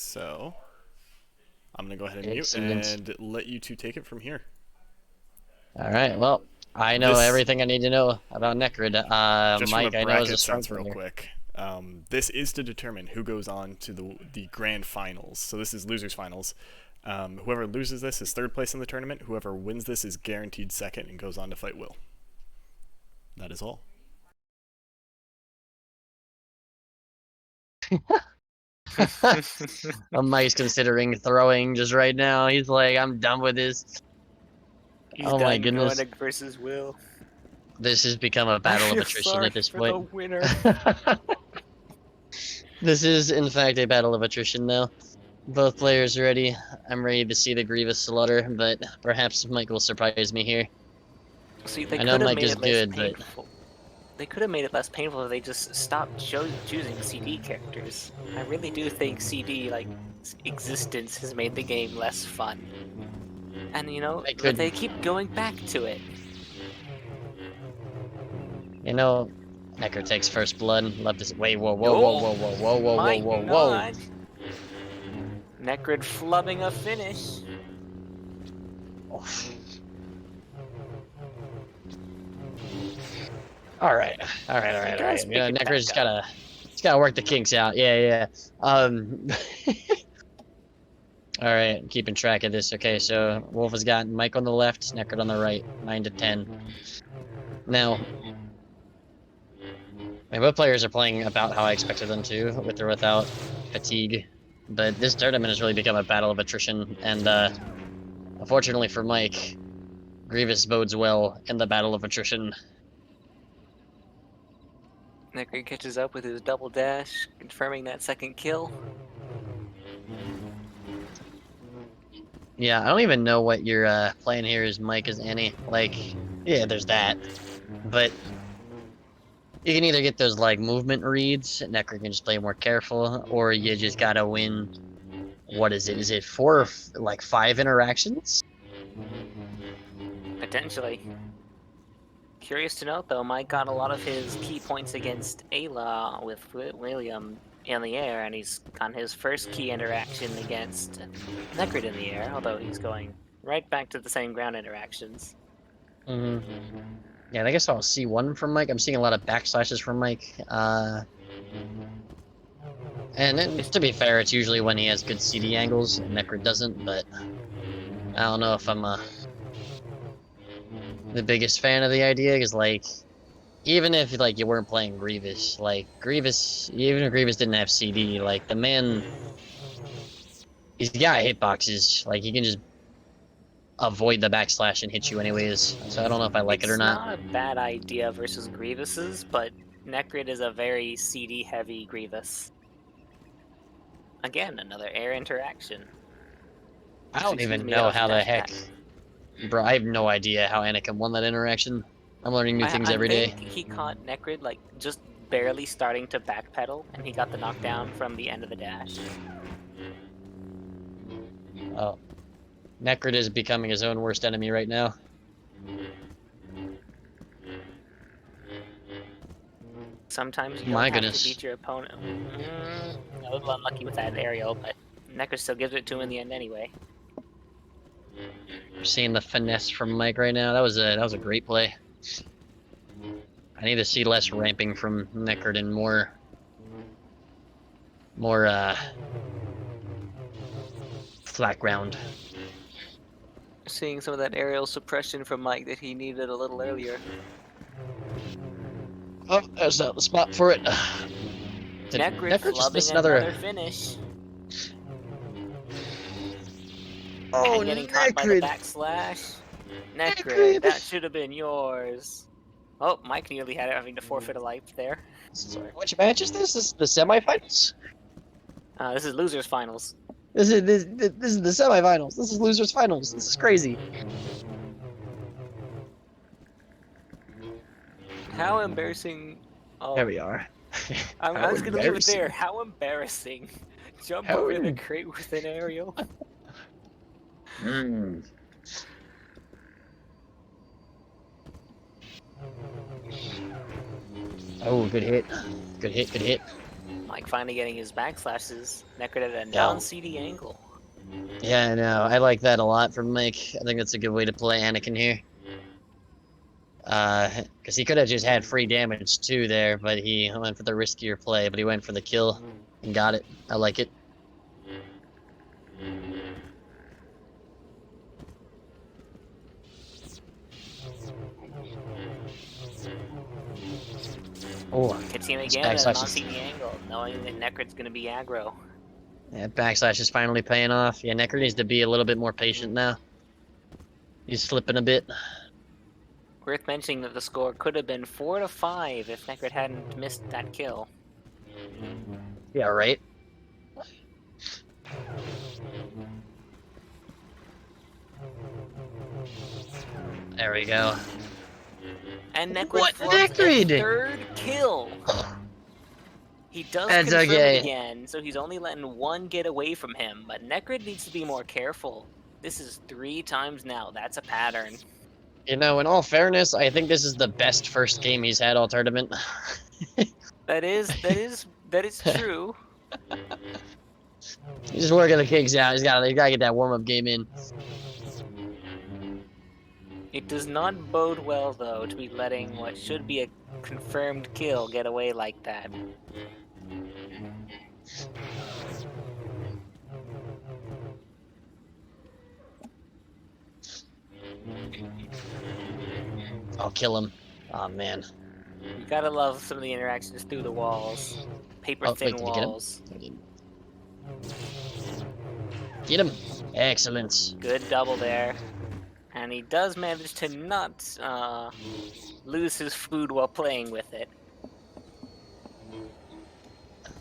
So I'm gonna go ahead and mute Excellent. and let you two take it from here. All right. Well, I know This, everything I need to know about Necrid. just from a Mike, I know is a bracket strong sense, real player. quick. This is to determine who goes on to the grand finals. So this is losers finals. Whoever loses this is third place in the tournament. Whoever wins this is guaranteed second and goes on to fight Will. That is all. Mike's considering throwing just right now. He's like, I'm done with this. He's Oh my done goodness. going versus Will. This has become a I battle of feel attrition sorry at this for the point. winner. This is, in fact, a battle of attrition now. Both players ready. I'm ready to see the Grievous slaughter, but perhaps Mike will surprise me here. See, they I know could have Mike made is it less good, but painful. They could have made it less painful if they just stopped choosing CD characters. I really do think CD, like, existence has made the game less fun. And, you know, I but could, they keep going back to it. you know, Necro takes first blood. Love to see. Wait, whoa, whoa, whoa, No, whoa, whoa, whoa, whoa, whoa, might whoa, whoa. not. Necrid flubbing a finish. All right, all right, all He right, all does right. pick it Necro's back just up. gotta work the kinks out. Yeah, yeah. All right, keeping track of this. Okay, so Wolf has got Mike on the left, Necro on the right, 9 to 10. Now, both players are playing about how I expected them to, with or without fatigue. But this tournament has really become a battle of attrition, and unfortunately for Mike, Grievous bodes well in the battle of attrition. Necrid catches up with his double dash, confirming that second kill. Yeah, I don't even know what your plan here is, Mike, as Annie. Like, yeah, there's that. But you can either get those, like, movement reads, Necro can just play more careful, or you just gotta win. What is it? Is it 4 or, like, 5 interactions? Potentially. Curious to note, though, Mike got a lot of his key points against Ayla with William in the air, and he's gotten his first key interaction against Necrid in the air, although he's going right back to the same ground interactions. Yeah, I guess I'll see one from Mike. I'm seeing a lot of backslashes from Mike. To be fair, it's usually when he has good CD angles, and Necrid doesn't, but I don't know if I'm the biggest fan of the idea, because, like, even if, like, you weren't playing Grievous, like, even if Grievous didn't have CD, like, the man, he's got hitboxes, like, he can just avoid the backslash and hit you anyways, so I don't know if I like it or It's not. not a bad idea versus Grievous's, but Necrid is a very CD-heavy Grievous. Again, another air interaction. I don't Excuse even me, that know was a how the dash heck, attack. bro, I have no idea how Anakin won that interaction. I'm learning new things I every day. think he caught Necrid, like, just barely starting to backpedal, and he got the knockdown from the end of the dash. Oh. Necrid is becoming his own worst enemy right now. Sometimes you My don't have goodness. to beat your opponent. I was unlucky with that aerial, but Necrid still gives it to him in the end anyway. I'm seeing the finesse from Mike right now. That was a great play. I need to see less ramping from Necrid and more flat ground. Seeing some of that aerial suppression from Mike that he needed a little earlier. Oh, there's not the spot for it. Necrid just missed flubbing another finish. Oh, And getting caught by the Necrid! backslash. Necrid, Necrid! that should have been yours. Oh, Mike nearly had it having to forfeit a life there. Sorry, which match is this? This is the semifinals? This is losers finals. This is the semifinals. This is losers finals. This is crazy. How embarrassing. Oh, There we are. I'm just gonna leave it there. How embarrassing. Jump over the crate with an aerial. Oh, good hit. Good hit, good hit. Mike finally getting his backslashes. Necrid at a Yeah. non-CD angle. Yeah, I know. I like that a lot from Mike. I think that's a good way to play Anakin here. Because he could have just had free damage too there, but he went for the riskier play, but he went for the kill and got it. I like it. Oh, Katina this again at a backslash is, non-CD angle, knowing that Necrid's gonna be aggro. yeah, backslash is finally paying off. Yeah, Necrid needs to be a little bit more patient now. He's slipping a bit. Worth mentioning that the score could have been 4-5 if Necrid hadn't missed that kill. Yeah, right. There we go. And Necrid What? flubs a Necrid? third kill. He does That's confirm okay. it again, so he's only letting one get away from him. But Necrid needs to be more careful. This is 3 times now. That's a pattern. You know, in all fairness, I think this is the best first game he's had all tournament. That is true. He's just working the kinks out. He's gotta get that warm-up game in. It does not bode well, though, to be letting what should be a confirmed kill get away like that. I'll kill him. Oh man. You gotta love some of the interactions through the walls. Paper-thin wait, did you get him? walls. Get him. Excellent. Good double there. And he does manage to not lose his food while playing with it.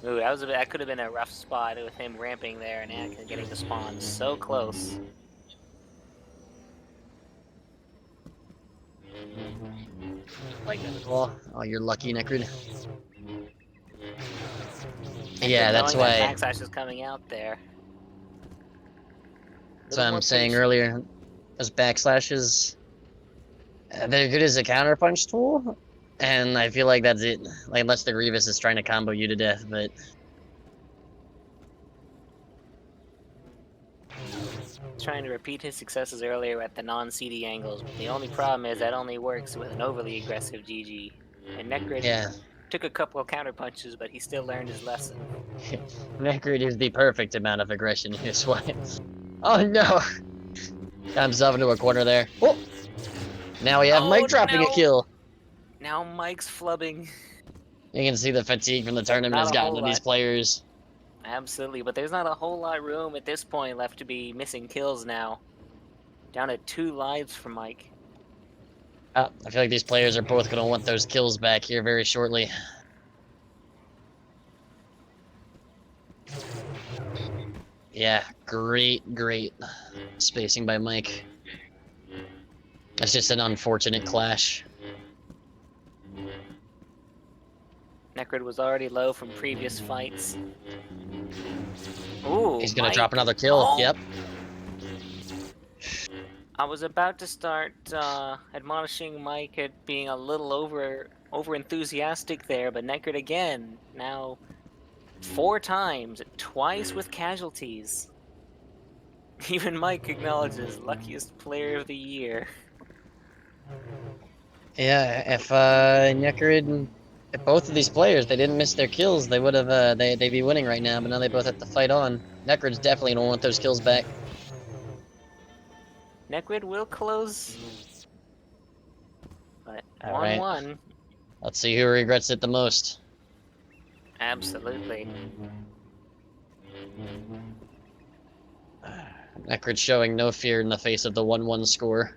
Ooh, that could have been a rough spot with him ramping there and Anakin getting the spawn so close. Like that as well. Oh, you're lucky, Necrid. Yeah, that's Knowing why. that backslash is coming out there. That's what I'm saying earlier. Those backslashes, they're good as a counterpunch tool, and I feel like that's it. Like, unless the Grievous is trying to combo you to death, but Trying to repeat his successes earlier at the non-CD angles, but the only problem is that only works with an overly aggressive GG. And Necrid yeah, took a couple of counterpunches, but he still learned his lesson. Necrid is the perfect amount of aggression in his way. Oh no! Got himself into a corner there. Oh! Now we have Oh, Mike dropping no. a kill. Now Mike's flubbing. You can see the fatigue from the tournament Not has a gotten whole to these lot. players. Absolutely, but there's not a whole lot of room at this point left to be missing kills now. Down to 2 lives for Mike. I feel like these players are both going to want those kills back here very shortly. Yeah, great spacing by Mike. That's just an unfortunate clash. Necrid was already low from previous fights. Ooh, He's going Mike. to drop another kill. Oh. Yep. I was about to start admonishing Mike at being a little over enthusiastic there, but Necrid again, now 4 times, twice with casualties. Even Mike acknowledges luckiest player of the year. Yeah, if Necrid, if both of these players, they didn't miss their kills, they would have, they'd be winning right now, but now they both have to fight on. Necrid's definitely don't want those kills back. Necrid will close, but All right. 1-1. Let's see who regrets it the most. Absolutely. Necrid showing no fear in the face of the 1-1 score.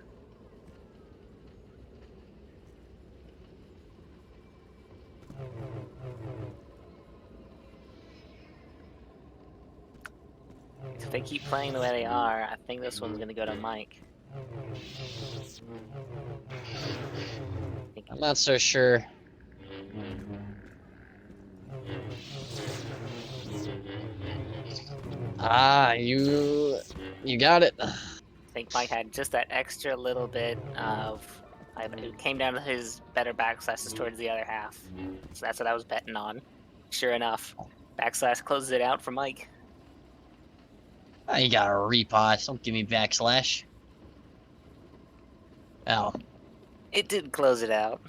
If they keep playing the way they are, I think this one's gonna go to Mike. I'm not so sure. Ah, you got it. I think Mike had just that extra little bit of... It came down to his better backslashes towards the other half. So that's what I was betting on. Sure enough. Backslash closes it out for Mike. Oh, you got a repot. Don't give me backslash. Oh. It did close it out.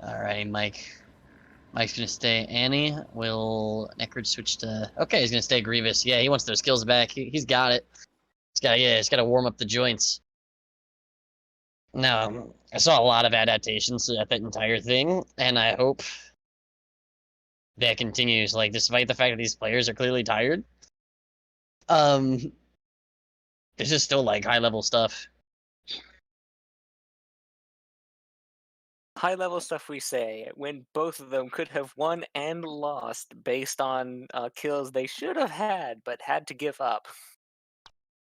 Alright, Mike. Mike's gonna stay Annie. Will Necrid switch to... Okay, he's gonna stay Grievous. Yeah, he wants those skills back. He's got it. He's gotta warm up the joints. Now, I saw a lot of adaptations at that entire thing, and I hope that continues. Like, despite the fact that these players are clearly tired, this is still like high-level stuff. High level stuff we say when both of them could have won and lost based on kills they should have had but had to give up.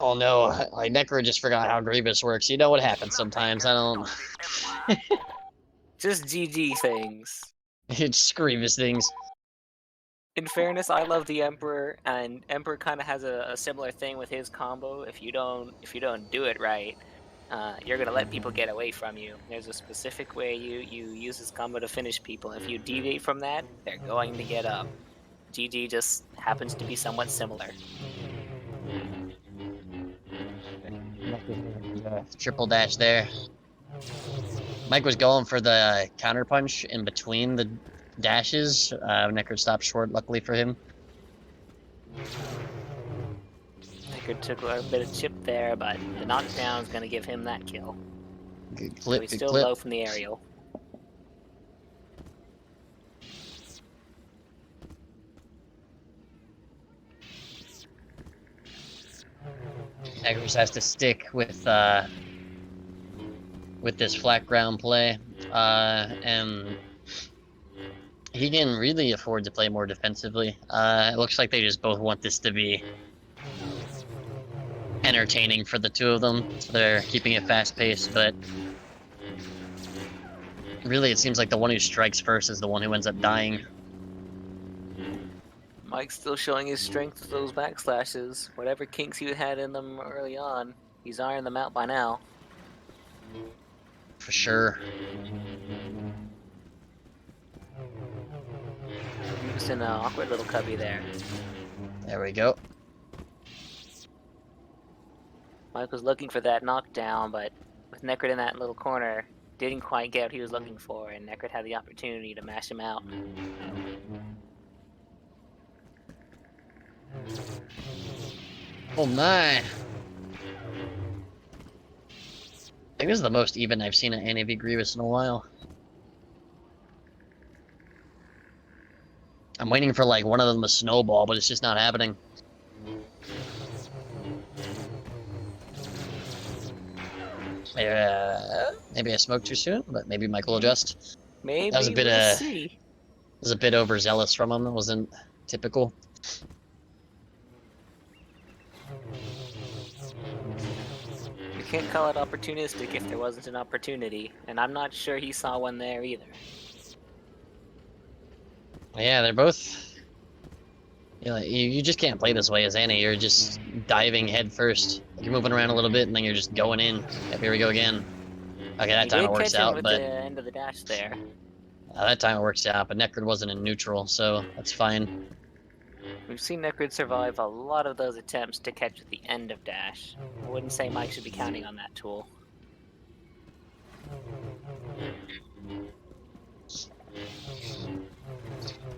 Oh no, like Necro just forgot how Grievous works. You know what happens sometimes. I don't. Just GG things. It's Grievous things. In fairness, I love the Emperor, and Emperor kind of has a similar thing with his combo. If you don't do it right, you're gonna let people get away from you. There's a specific way you use this combo to finish people. If you deviate from that, they're going to get up. GG just happens to be somewhat similar. Triple dash there. Mike was going for the counter punch in between the dashes. Necro stopped short, luckily for him. Necrid took a bit of chip there, but the knockdown is going to give him that kill. Good So clip, he's good still clip. low from the aerial. Necro just has to stick with this flat ground play, and he can really afford to play more defensively. It looks like they just both want this to be entertaining for the two of them, so they're keeping it fast-paced, but really it seems like the one who strikes first is the one who ends up dying. Mike's still showing his strength with those backslashes. Whatever kinks he had in them early on, he's ironed them out by now. For sure. Just an awkward little cubby there. There we go. Mike was looking for that knockdown, but with Necrid in that little corner, didn't quite get what he was looking for, and Necrid had the opportunity to mash him out. Oh my! I think this is the most even I've seen an Annie v Grievous in a while. I'm waiting for like one of them to snowball, but it's just not happening. Maybe I smoked too soon, but maybe Michael will adjust. Maybe That was a bit we'll see. It was a bit overzealous from him. It wasn't typical. You can't call it opportunistic if there wasn't an opportunity, and I'm not sure he saw one there either. Yeah, they're both. You just can't play this way as Annie. You're just diving head first. You're moving around a little bit, and then you're just going in. Yep, here we go again. Okay, that time it works out, with but the end of the dash there. that time it works out. But Necrid wasn't in neutral, so that's fine. We've seen Necrid survive a lot of those attempts to catch at the end of dash. I wouldn't say Mike should be counting on that tool.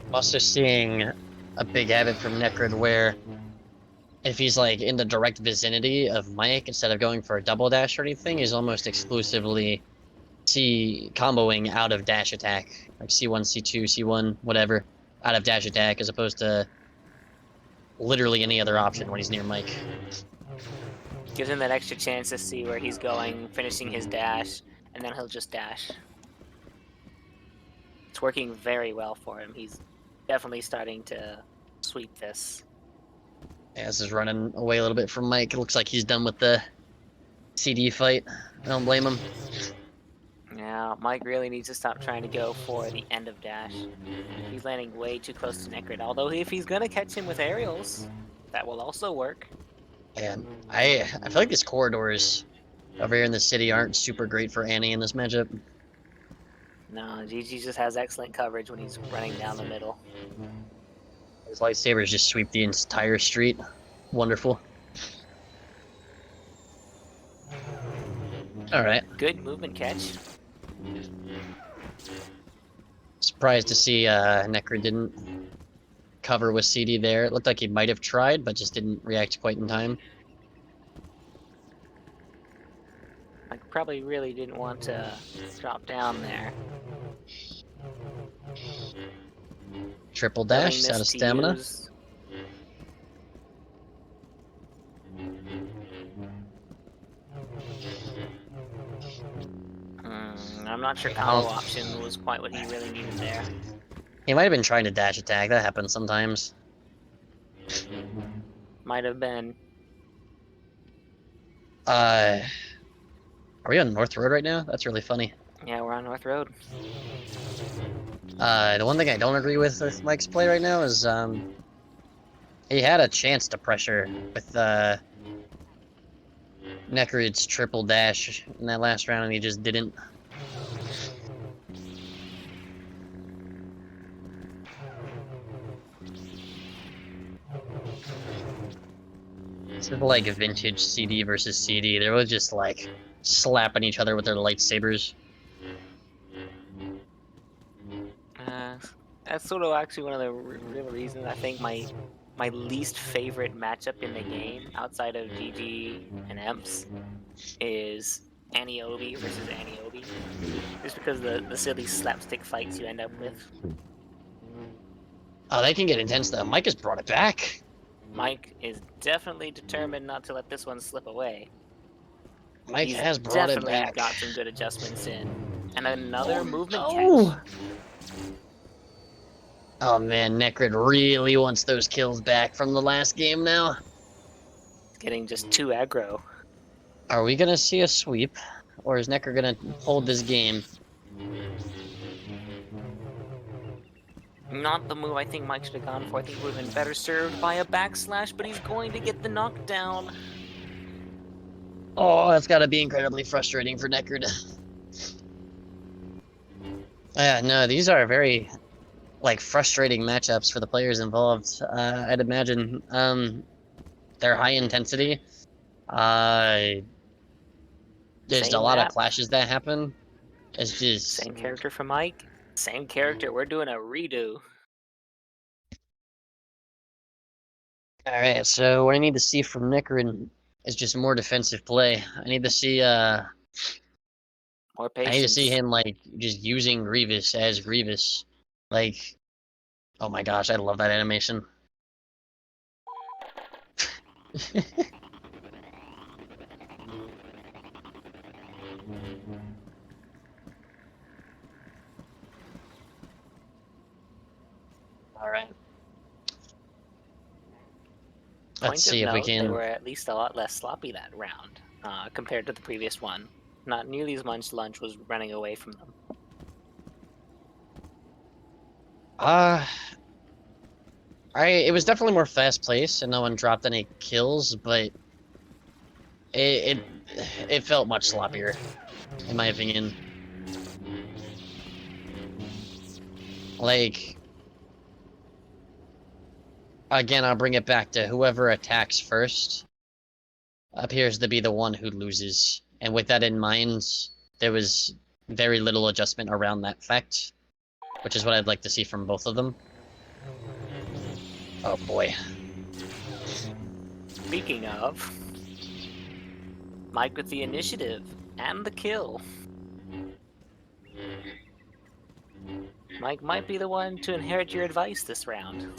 I'm also seeing a big habit from Necrid where if he's like in the direct vicinity of Mike, instead of going for a double dash or anything, he's almost exclusively comboing out of dash attack. Like C1, C2, C1, whatever, out of dash attack, as opposed to literally any other option when he's near Mike. Gives him that extra chance to see where he's going, finishing his dash, and then he'll just dash. It's working very well for him. He's definitely starting to sweep this. Yeah, this is running away a little bit from Mike. It looks like he's done with the CD fight. I don't blame him. Yeah, Mike really needs to stop trying to go for the end of dash. He's landing way too close to Necrid. Although if he's gonna catch him with aerials, that will also work. And I feel like these corridors over here in the city aren't super great for Annie in this matchup. No, GG just has excellent coverage when he's running down the middle. His lightsabers just sweep the entire street. Wonderful. Alright. Good movement catch. Surprised to see Necrid didn't cover with CD there. It looked like he might have tried, but just didn't react quite in time. I probably really didn't want to drop down there. Triple dash, Willingness out of to stamina. use- I'm not sure combo option was quite what he really needed there. He might have been trying to dash attack. That happens sometimes. Might have been. Are we on North Road right now? That's really funny. Yeah, we're on North Road. The one thing I don't agree with Mike's play right now is he had a chance to pressure with Necrid's triple dash in that last round, and he just didn't. This is like a vintage CD versus CD. They were just like slapping each other with their lightsabers. That's sort of actually one of the real reasons I think my least favorite matchup in the game, outside of GG and Emps, is Aniobi versus Aniobi. Just because the silly slapstick fights you end up with. Oh, they can get intense though. Mike has brought it back. Mike is definitely determined not to let this one slip away. Mike He's has brought it definitely back. got some good adjustments in. And another movement no! catch. Oh man, Necrid really wants those kills back from the last game now. Getting just too aggro. Are we gonna see a sweep? Or is Necrid gonna hold this game? Not the move I think Mike should have gone for. I think he would have been better served by a backslash, but he's going to get the knockdown. Oh, that's gotta be incredibly frustrating for Necrid. Yeah, no, these are very, like, frustrating matchups for the players involved. I'd imagine. They're high intensity. There's Same a lot of map. clashes that happen. It's just... Same character for Mike. Same character. We're doing a redo. Alright, so what I need to see from Necrid is just more defensive play. I need to see, More I patience. need to see him, like, just using Grievous as Grievous. Like, oh my gosh, I love that animation. Alright. Let's see if we They can... were at least a lot less sloppy that round, compared to the previous one. Not nearly as much lunch was running away from them. It was definitely more fast-paced, and no one dropped any kills, but it felt much sloppier, in my opinion. Like, again, I'll bring it back to whoever attacks first appears to be the one who loses. And with that in mind, there was very little adjustment around that fact, which is what I'd like to see from both of them. Oh boy. Speaking of, Mike with the initiative and the kill. Mike might be the one to inherit your advice this round.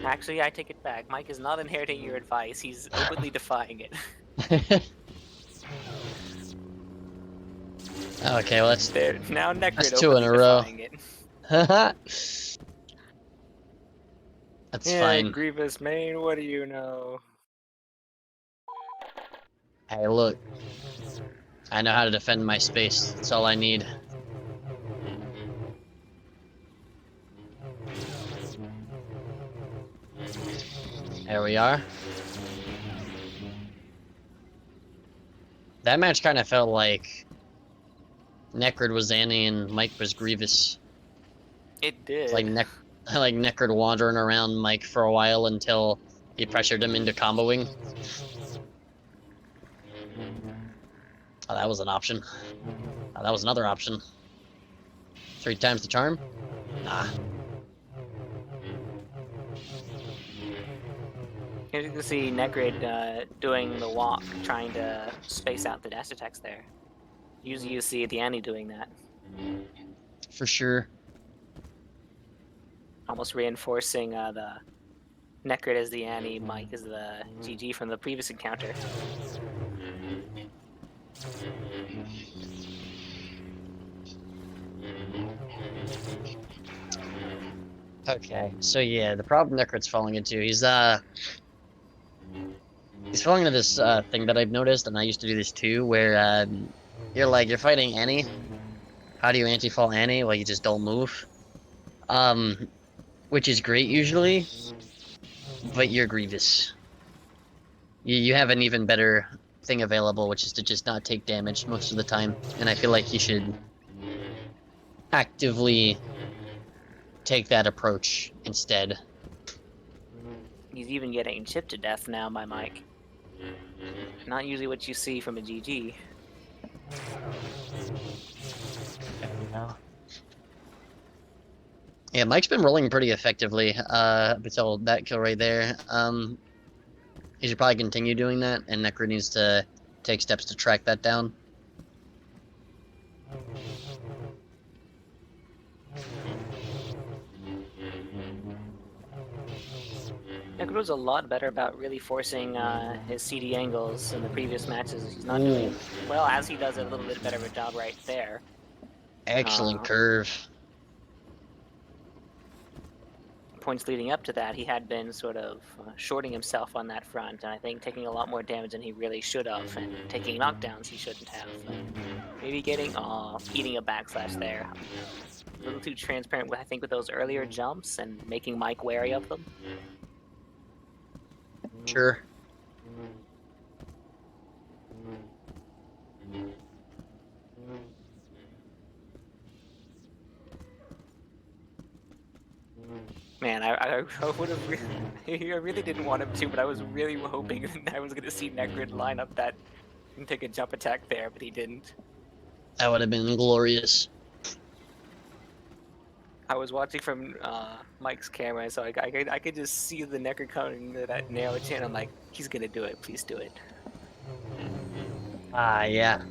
Actually, I take it back. Mike is not inheriting your advice. He's openly defying it. Okay, well that's There now, Necrid That's two in openly a row. defying it. That's Yeah, fine. Grievous main. What do you know? Hey, look. I know how to defend my space. That's all I need. There we are. That match kind of felt like Necrid was Annie and Mike was Grievous. It did. It's like like Necrid wandering around Mike for a while until he pressured him into comboing. Oh, that was an option. Oh, that was another option. 3 times the charm? Nah. Here you can see Necrid doing the walk, trying to space out the dash attacks there. Usually you see the Annie doing that, For sure. almost reinforcing the Necrid as the Annie, Mike as the GG from the previous encounter. Okay, so yeah, the problem Necrid's falling into, he's falling into this thing that I've noticed, and I used to do this too, where you're fighting Annie. How do you anti-fall Annie? Well, you just don't move. Which is great usually, but you're Grievous. You have an even better thing available, which is to just not take damage most of the time, and I feel like you should actively take that approach instead. He's even getting chipped to death now by Mike. Not usually what you see from a GG. Yeah, Mike's been rolling pretty effectively up until that kill right there. He should probably continue doing that, and Necrid needs to take steps to track that down. Necrid was a lot better about really forcing his CD angles in the previous matches. He's not doing, well, as he does a little bit better of a job right there. Excellent curve. Points leading up to that, he had been sort of shorting himself on that front, and I think taking a lot more damage than he really should have, and taking knockdowns he shouldn't have. Maybe getting, eating a backslash there. A little too transparent, I think, with those earlier jumps, and making Mike wary of them. Sure. Man, I would have really, I really didn't want him to, but I was really hoping that I was going to see Necrid line up that and take a jump attack there, but he didn't. That would have been glorious. I was watching from Mike's camera, so I could just see the Necrid coming to that narrow chin. I'm like, he's going to do it, please do it. Ah, yeah.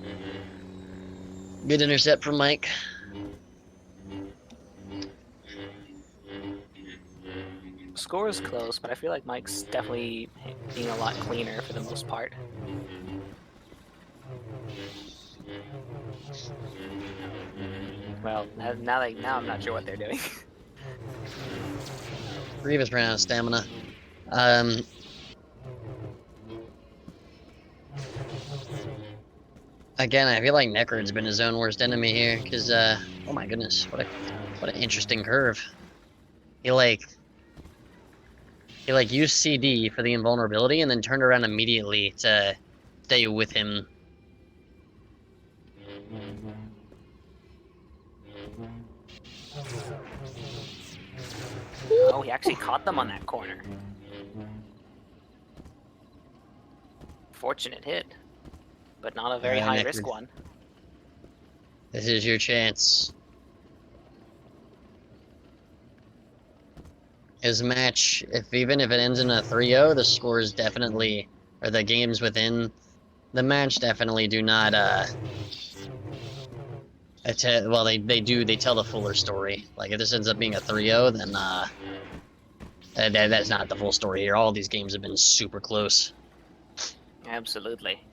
Good intercept from Mike. Score is close, but I feel like Mike's definitely being a lot cleaner for the most part. Well, now I'm not sure what they're doing. Grievous ran out of stamina. Again, I feel like Necrid's been his own worst enemy here, because, oh my goodness, what an interesting curve. He used CD for the invulnerability and then turned around immediately to stay with him. Oh, he actually caught them on that corner. Fortunate hit, but not a very high-risk one. This is your chance. His match, even if it ends in a 3-0, the scores definitely, or the games within the match definitely do not, well, they tell the fuller story. Like, if this ends up being a 3-0, then, that's not the full story here. All these games have been super close. Absolutely.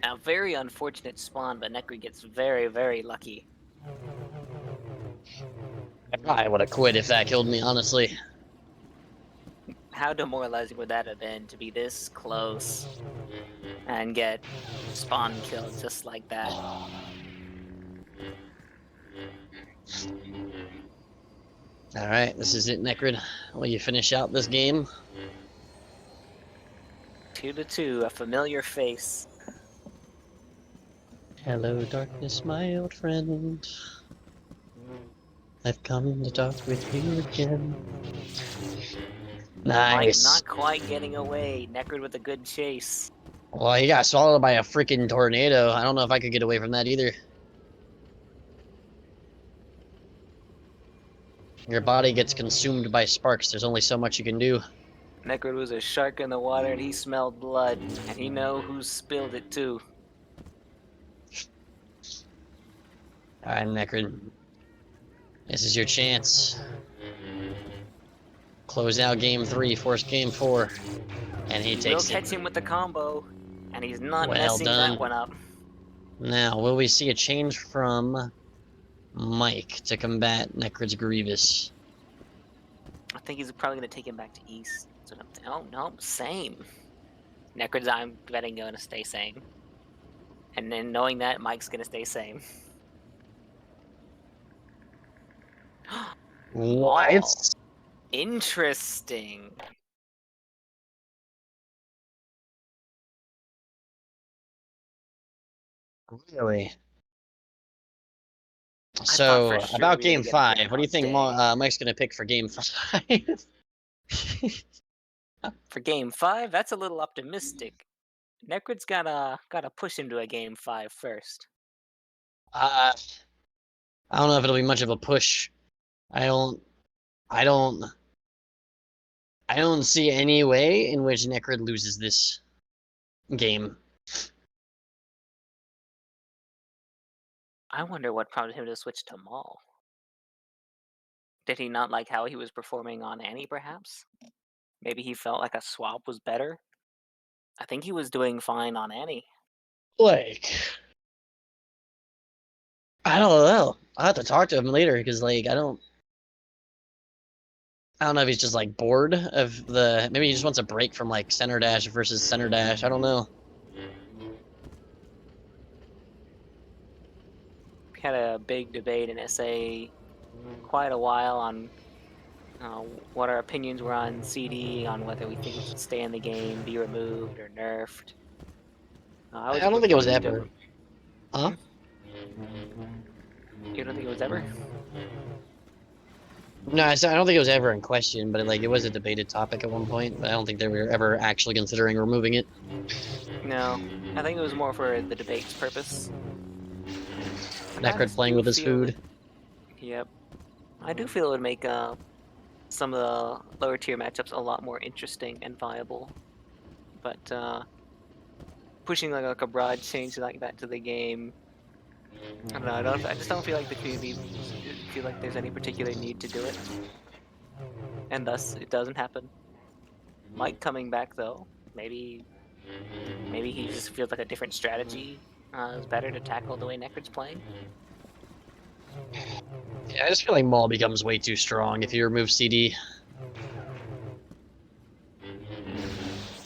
A very unfortunate spawn, but Necrid gets very, very lucky. I probably would have quit if that killed me, honestly. How demoralizing would that have been to be this close and get spawn killed just like that? Alright, this is it, Necrid. Will you finish out this game? 2-2, a familiar face. Hello, darkness, my old friend. I've come to talk with you again. Mike Nice. not quite getting away. Necrid with a good chase. Well, he got swallowed by a freaking tornado. I don't know if I could get away from that either. Your body gets consumed by sparks. There's only so much you can do. Necrid was a shark in the water and he smelled blood. And he know who spilled it too. Alright, Necrid. This is your chance. Close out game 3, force game 4. And he We'll takes it. catch him with the combo. And he's not Well messing done. that one up. Now, will we see a change from Mike to combat Necrid's Grievous? I think he's probably going to take him back to East. So oh, no, same. Necrid's, I'm betting, going to stay same. And then knowing that, Mike's going to stay same. What? Interesting. Really? thought So, for sure about we were game gonna 5, get what do you think outstayed. Mike's going to pick for game 5? For game 5, that's a little optimistic. Necrid's gotta push him to a game 5 first. I don't know if it'll be much of a push. I don't see any way in which Necrid loses this game. I wonder what prompted him to switch to Maul. Did he not like how he was performing on Annie, perhaps? Maybe he felt like a swap was better? I think he was doing fine on Annie. Like, I don't know. I'll have to talk to him later because, like, I don't know if he's just like bored of maybe he just wants a break from like center dash versus center dash. I don't know. We had a big debate in SA quite a while on what our opinions were on CD, on whether we think it should stay in the game, be removed, or nerfed. I don't think it was ever. Huh? You don't think it was ever? No, I don't think it was ever in question, but it was a debated topic at one point. But I don't think they were ever actually considering removing it. No, I think it was more for the debate's purpose. Necrid playing with his food. Yep. I do feel it would make some of the lower tier matchups a lot more interesting and viable. But pushing like a broad change like that to the game, I don't know. I just don't feel like the community feel like there's any particular need to do it, and thus it doesn't happen. Mike coming back though, maybe he just feels like a different strategy is better to tackle the way Necrid's playing. Yeah, I just feel like Maul becomes way too strong if you remove CD.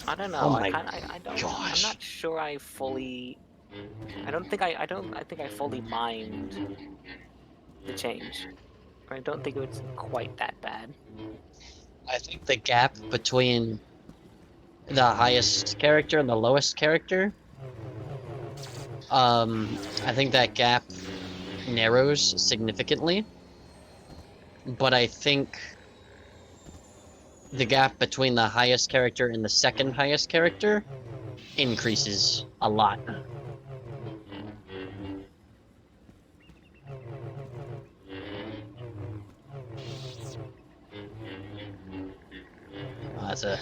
I don't know. Oh my I don't. gosh. I'm not sure I fully. I think I fully mind the change. I don't think it's quite that bad. I think the gap between the highest character and the lowest character, I think that gap narrows significantly, but I think the gap between the highest character and the second highest character increases a lot. That's a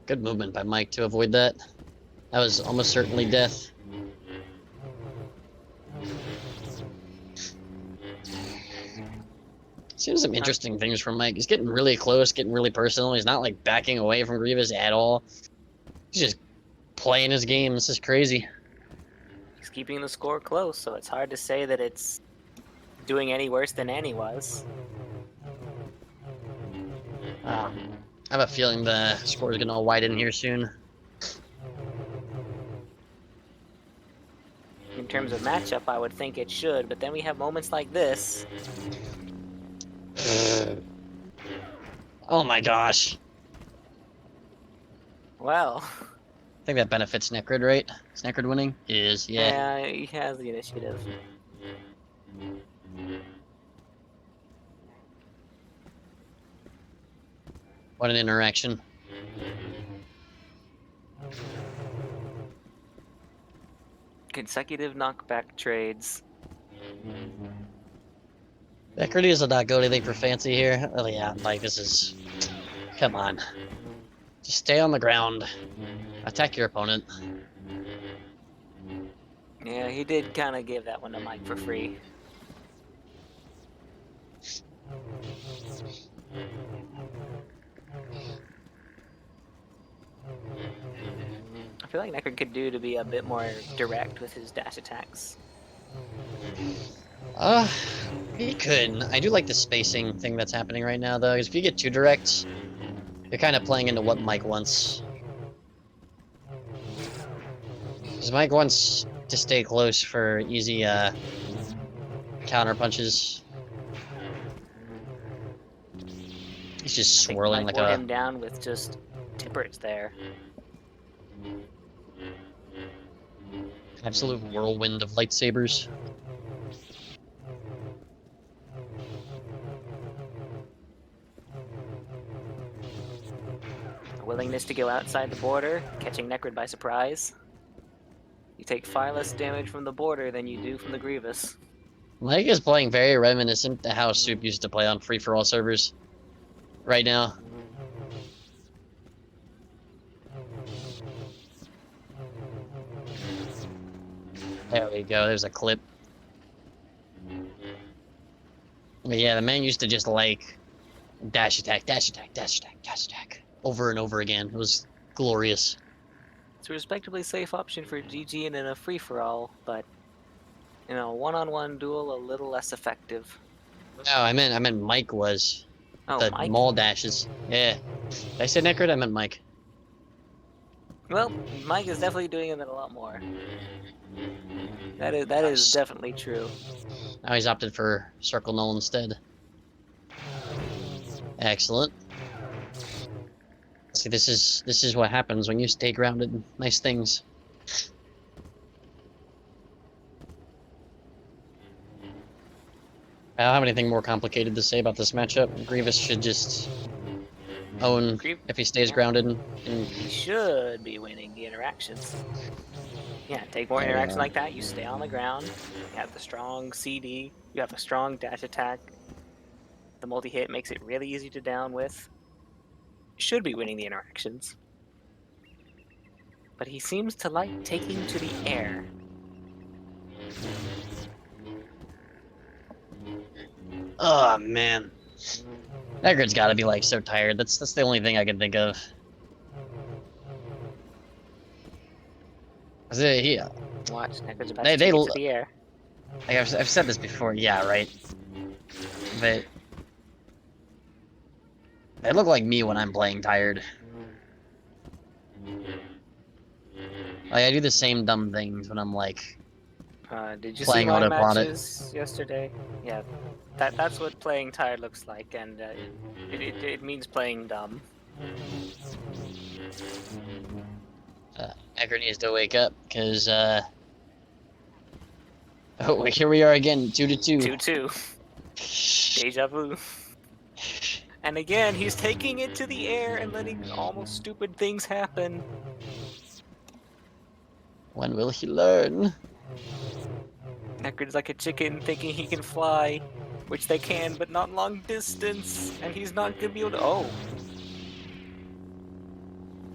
good movement by Mike to avoid that. That was almost certainly death. Seeing some interesting things from Mike. He's getting really close, getting really personal. He's not like backing away from Grievous at all. He's just playing his game. This is crazy. He's keeping the score close, so it's hard to say that it's doing any worse than Annie was. I have a feeling the score is going to widen here soon. In terms of matchup, I would think it should, but then we have moments like this. Oh my gosh. Well. I think that benefits Necrid, right? Is Necrid winning? He is, yeah. Yeah, he has the initiative. What an interaction. Consecutive knockback trades. Necrid does not go anything for fancy here. Oh yeah, like this is... Come on. Just stay on the ground. Attack your opponent. Yeah, he did kind of give that one to Mike for free. I feel like Necrid could do to be a bit more direct with his dash attacks. He could. I do like the spacing thing that's happening right now, though, because if you get too direct, you're kind of playing into what Mike wants. Because Mike wants to stay close for easy, counter punches. He's just swirling like Mike wore a... him down with just tippers there. absolute whirlwind of lightsabers. A willingness to go outside the border, catching Necrid by surprise. You take far less damage from the border than you do from the Grievous. Mike is playing very reminiscent to how Soup used to play on free-for-all servers right now. There we go, there's a clip. But yeah, the man used to just like dash attack, dash attack, dash attack, dash attack over and over again. It was glorious. It's a respectably safe option for GG and in a free-for-all, but in a one-on-one duel, a little less effective. No, I meant Mike was. Oh, The Mike? mall dashes. Yeah. Did I say Necrid? I meant Mike. Well, Mike is definitely doing it a lot more. That is definitely true. Now he's opted for Circle Null instead. Excellent. See, this is what happens when you stay grounded. Nice things. I don't have anything more complicated to say about this matchup. Grievous should just own if he stays grounded. And He should be winning the interactions. Yeah, take more interactions like that, you stay on the ground, you have the strong CD, you have a strong dash attack, the multi-hit makes it really easy to down with. You should be winning the interactions. But he seems to like taking to the air. oh man, Necrid's got to be like so tired. That's the only thing I can think of. Watch, Necrid's about They- to they take it l- to the air. Like I've said this before. Yeah, right. But they look like me when I'm playing tired. Like I do the same dumb things when I'm like Did you playing see my autopilot. matches yesterday? Yeah, that's what playing tired looks like, and it means playing dumb. Necrid needs to wake up because oh, here we are again, 2-2. 2-2. Deja vu. And again, he's taking it to the air and letting almost stupid things happen. When will he learn? Necrid's like a chicken thinking he can fly, which they can, but not long distance, and he's not gonna be able to. Oh.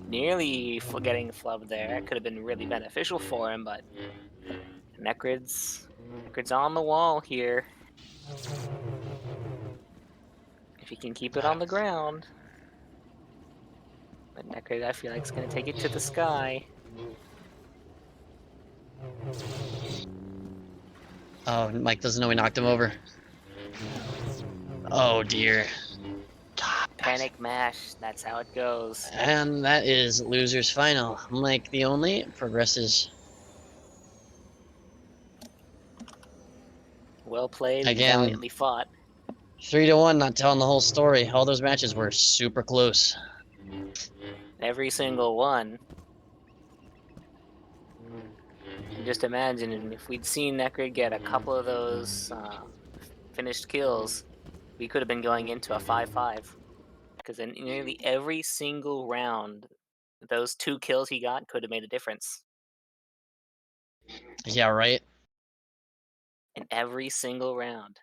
Nearly getting flubbed there. It could have been really beneficial for him, but Necrid's on the wall here. If he can keep it on the ground. But Necrid, I feel like, is going to take it to the sky. Oh, Mike doesn't know we knocked him over. Oh dear. Panic mash, that's how it goes. And that is loser's final. Mike the only progresses. Well played, and Again. valiantly fought. 3-1, not telling the whole story. All those matches were super close. Every single one. And just imagine if we'd seen Necrid get a couple of those finished kills, we could have been going into a 5-5. Because in nearly every single round, those 2 kills he got could have made a difference. Yeah, right. In every single round.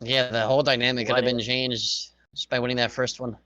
Yeah, the whole dynamic could What have been if? changed just by winning that first one.